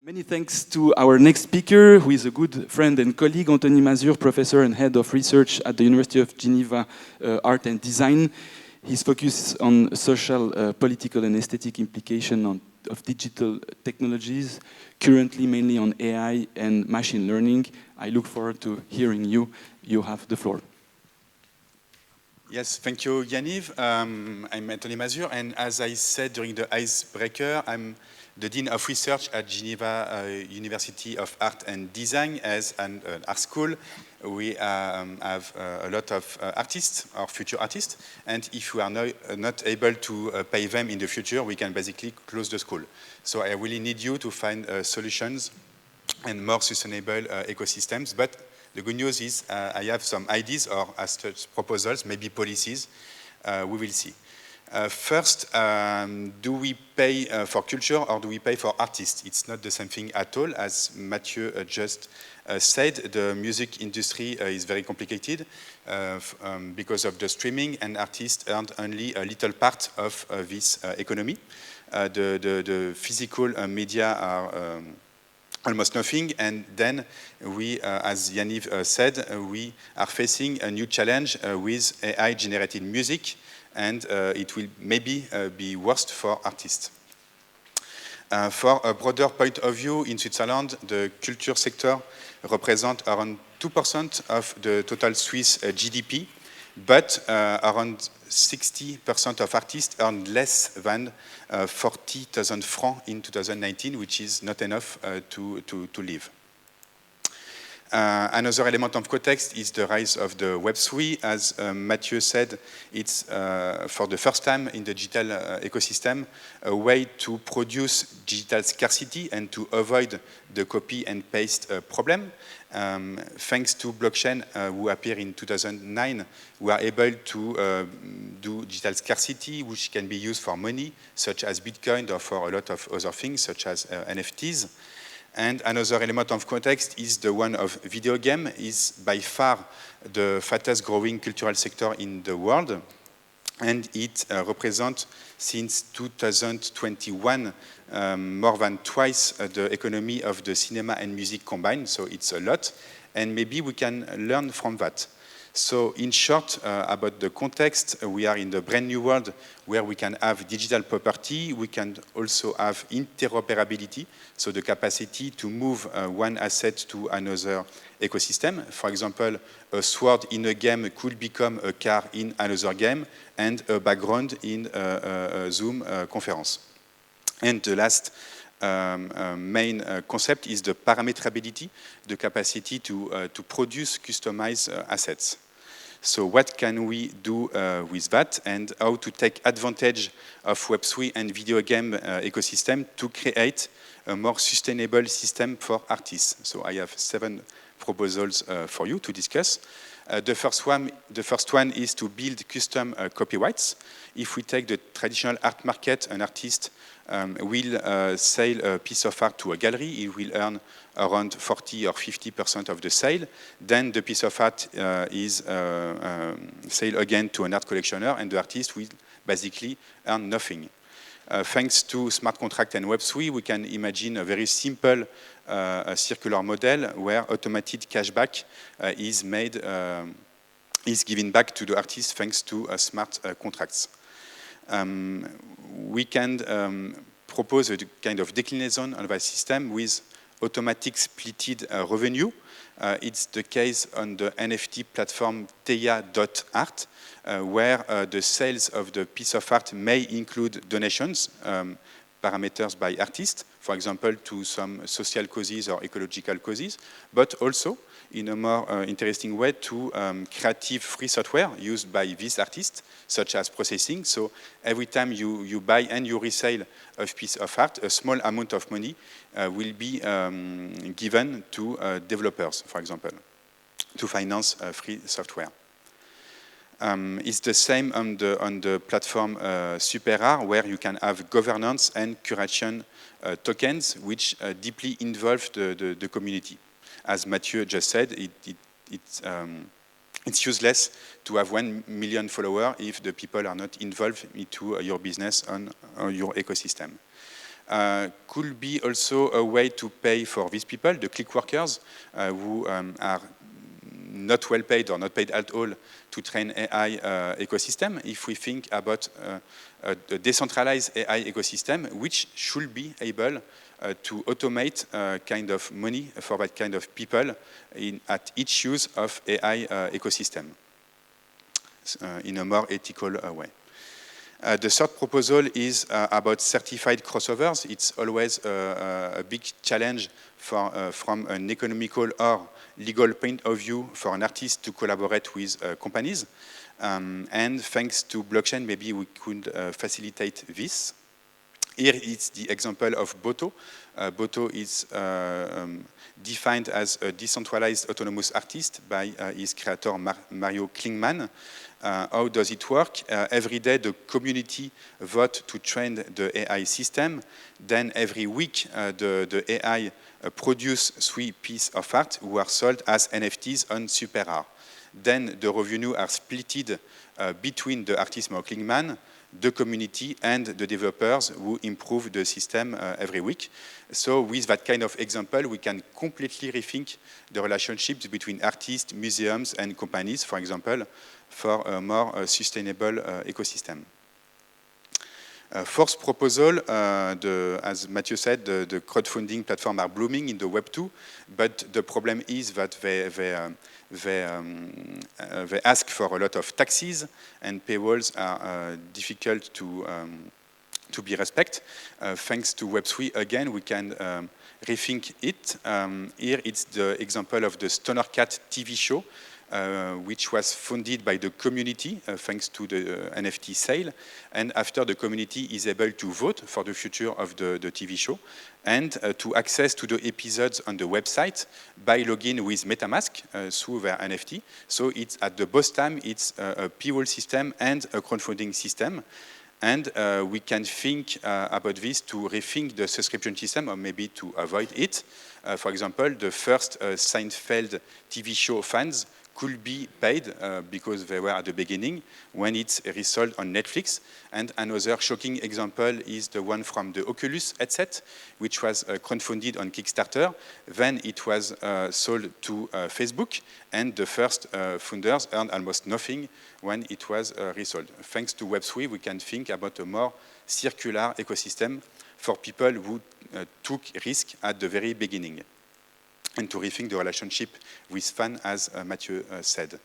Many thanks to our next speaker, who is a good friend and colleague, Anthony Mazur, professor and head of research at the University of Geneva Art and Design. His focus on social, political and aesthetic implication of digital technologies, currently mainly on AI and machine learning. I look forward to hearing you. You have the floor. Yes, thank you, Yaniv. I'm Anthony Mazur, and as I said during the icebreaker, I'm the Dean of Research at Geneva University of Art and Design as an art school. We have a lot of artists, or future artists, and if we are not able to pay them in the future, we can basically close the school. So I really need you to find solutions and more sustainable ecosystems. But the good news is I have some ideas or as such proposals, maybe policies. We will see. First, do we pay for culture or do we pay for artists? It's not the same thing at all. As Mathieu just said, the music industry is very complicated because of the streaming, and artists earn only a little part of this economy. The physical media are almost nothing, and then we, as Yaniv said, we are facing a new challenge with AI-generated music, and it will maybe be worst for artists. For a broader point of view, in Switzerland, the culture sector represents around 2% of the total Swiss GDP, but around 60% of artists earn less than 40,000 francs in 2019, which is not enough to live. Another element of context is the rise of the Web3. As Mathieu said, it's for the first time in the digital ecosystem a way to produce digital scarcity and to avoid the copy and paste problem. Thanks to blockchain, who appeared in 2009, we are able to do digital scarcity, which can be used for money, such as Bitcoin, or for a lot of other things, such as NFTs. And another element of context is the one of video game, is by far the fastest growing cultural sector in the world. And it represents, since 2021, more than twice the economy of the cinema and music combined. So it's a lot. And maybe we can learn from that. So in short, about the context, we are in the brand new world where we can have digital property. We can also have interoperability, so the capacity to move one asset to another ecosystem. For example, a sword in a game could become a car in another game, and a background in a Zoom conference. And the last main concept is the parametrability, the capacity to produce customized assets. So what can we do with that, and how to take advantage of Web3 and video game ecosystem to create a more sustainable system for artists? So I have 7 proposals for you to discuss. The first one is to build custom copyrights. If we take the traditional art market, an artist will sell a piece of art to a gallery. He will earn around 40 or 50% of the sale. Then the piece of art is sold again to an art collectioner, and the artist will basically earn nothing. Thanks to smart contract and Web3, we can imagine a very simple circular model where automated cashback is given back to the artist thanks to smart contracts. We can propose a kind of declination of a system with automatic splitted revenue. It's the case on the NFT platform Teia.art, where the sales of the piece of art may include donations, parameters by artists, for example, to some social causes or ecological causes, but also in a more interesting way to creative free software used by these artists, such as processing. So every time you buy and you resell a piece of art, a small amount of money will be given to developers, for example, to finance free software. It's the same on the platform SuperArt, where you can have governance and curation tokens, which deeply involve the community. As Mathieu just said, it's useless to have 1 million followers if the people are not involved into your business on your ecosystem. could be also a way to pay for these people, the click workers, who are not well paid or not paid at all to train AI ecosystem. If we think about a decentralized AI ecosystem, which should be able to automate kind of money for that kind of people at each use of AI ecosystem in a more ethical way. The third proposal is about certified crossovers. It's always a big challenge from an economical or legal point of view for an artist to collaborate with companies. And thanks to blockchain, maybe we could facilitate this. Here is the example of Boto. Boto is defined as a decentralized autonomous artist by his creator Mario Klingman. How does it work? Every day the community vote to train the AI system. Then every week the AI produce 3 pieces of art who are sold as NFTs on SuperArt. Then the revenue are splitted between the artist Mario Klingman, the community, and the developers who improve the system every week. So with that kind of example, we can completely rethink the relationships between artists, museums, and companies, for example, for a more sustainable ecosystem. Fourth proposal, as Mathieu said, the crowdfunding platforms are blooming in the Web 2, but the problem is that they ask for a lot of taxes, and paywalls are difficult to be respected. Thanks to Web3, again, we can rethink it. Here it's the example of the Stoner Cat TV show, which was funded by the community thanks to the NFT sale. And after, the community is able to vote for the future of the TV show and to access to the episodes on the website by login with MetaMask through their NFT. So it's at the both time, it's a paywall system and a crowdfunding system. And we can think about this to rethink the subscription system or maybe to avoid it. For example, the first Seinfeld TV show fans could be paid because they were at the beginning when it's resold on Netflix. And another shocking example is the one from the Oculus headset, which was crowdfunded on Kickstarter. Then it was sold to Facebook, and the first founders earned almost nothing when it was resold. Thanks to Web3, we can think about a more circular ecosystem for people who took risk at the very beginning, and to rethink the relationship with fans, as Mathieu said.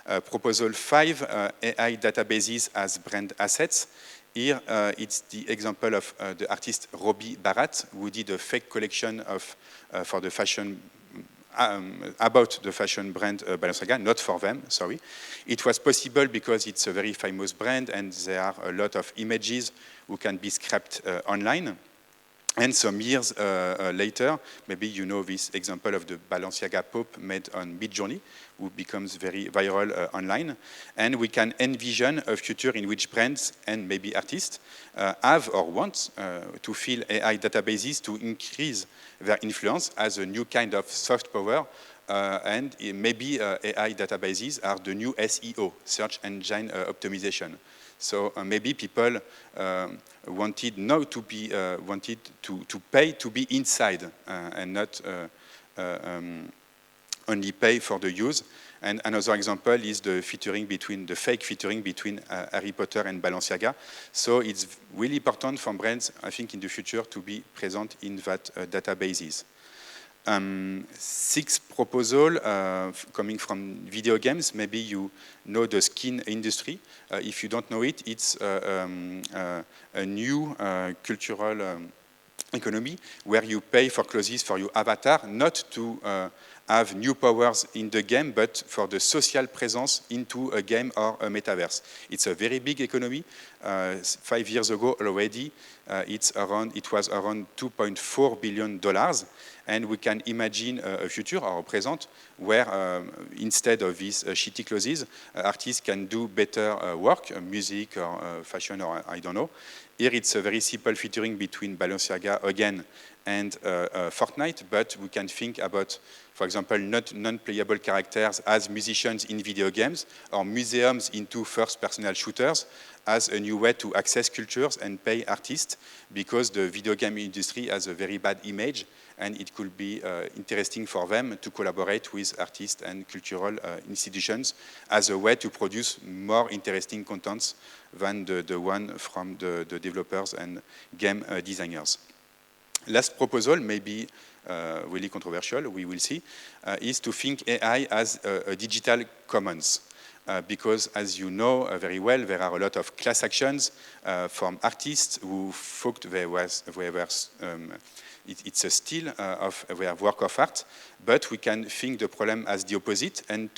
Proposal 5, AI databases as brand assets. Here, it's the example of the artist Robbie Barat, who did a fake collection of for the fashion about the fashion brand Balenciaga, not for them, sorry. It was possible because it's a very famous brand, and there are a lot of images who can be scrapped online. And some years later, maybe you know this example of the Balenciaga Pop made on Midjourney, who becomes very viral online. And we can envision a future in which brands and maybe artists have or want to fill AI databases to increase their influence as a new kind of soft power. And maybe AI databases are the new SEO, search engine optimization. So maybe people wanted now to be wanted to pay to be inside and not only pay for the use. And another example is the fake featuring between Harry Potter and Balenciaga. So it's really important for brands, I think, in the future to be present in that databases. Sixth proposal coming from video games. Maybe you know the skin industry. If you don't know it, it's a new cultural economy where you pay for clothes for your avatar, not to have new powers in the game, but for the social presence into a game or a metaverse. It's a very big economy. 5 years ago already, it was around $2.4 billion. And we can imagine a future or a present where instead of these shitty clothes, artists can do better work, music or fashion or I don't know. Here it's a very simple featuring between Balenciaga again and Fortnite, but we can think about, for example, not non-playable characters as musicians in video games, or museums into first-person shooters as a new way to access cultures and pay artists, because the video game industry has a very bad image, and it could be interesting for them to collaborate with artists and cultural institutions as a way to produce more interesting contents than the one from the developers and game designers. Last proposal, maybe really controversial, we will see, is to think AI as a digital commons. Because, as you know very well, there are a lot of class actions from artists who thought it's a steal of their work of art, but we can think the problem as the opposite, and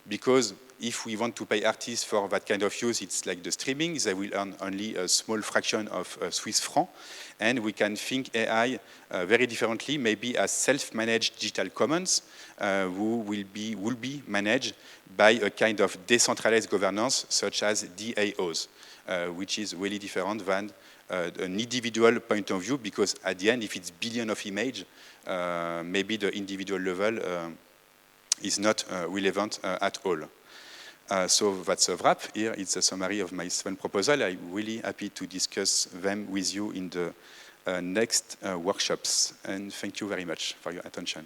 because if we want to pay artists for that kind of use, it's like the streaming, they will earn only a small fraction of Swiss franc, and we can think AI very differently, maybe as self-managed digital commons, who will be managed by a kind of decentralized governance, such as DAOs, which is really different than an individual point of view, because at the end, if it's billion of image, maybe the individual level is not relevant at all. So that's a wrap. Here it's a summary of my 7 proposals. I'm really happy to discuss them with you in the next workshops. And thank you very much for your attention.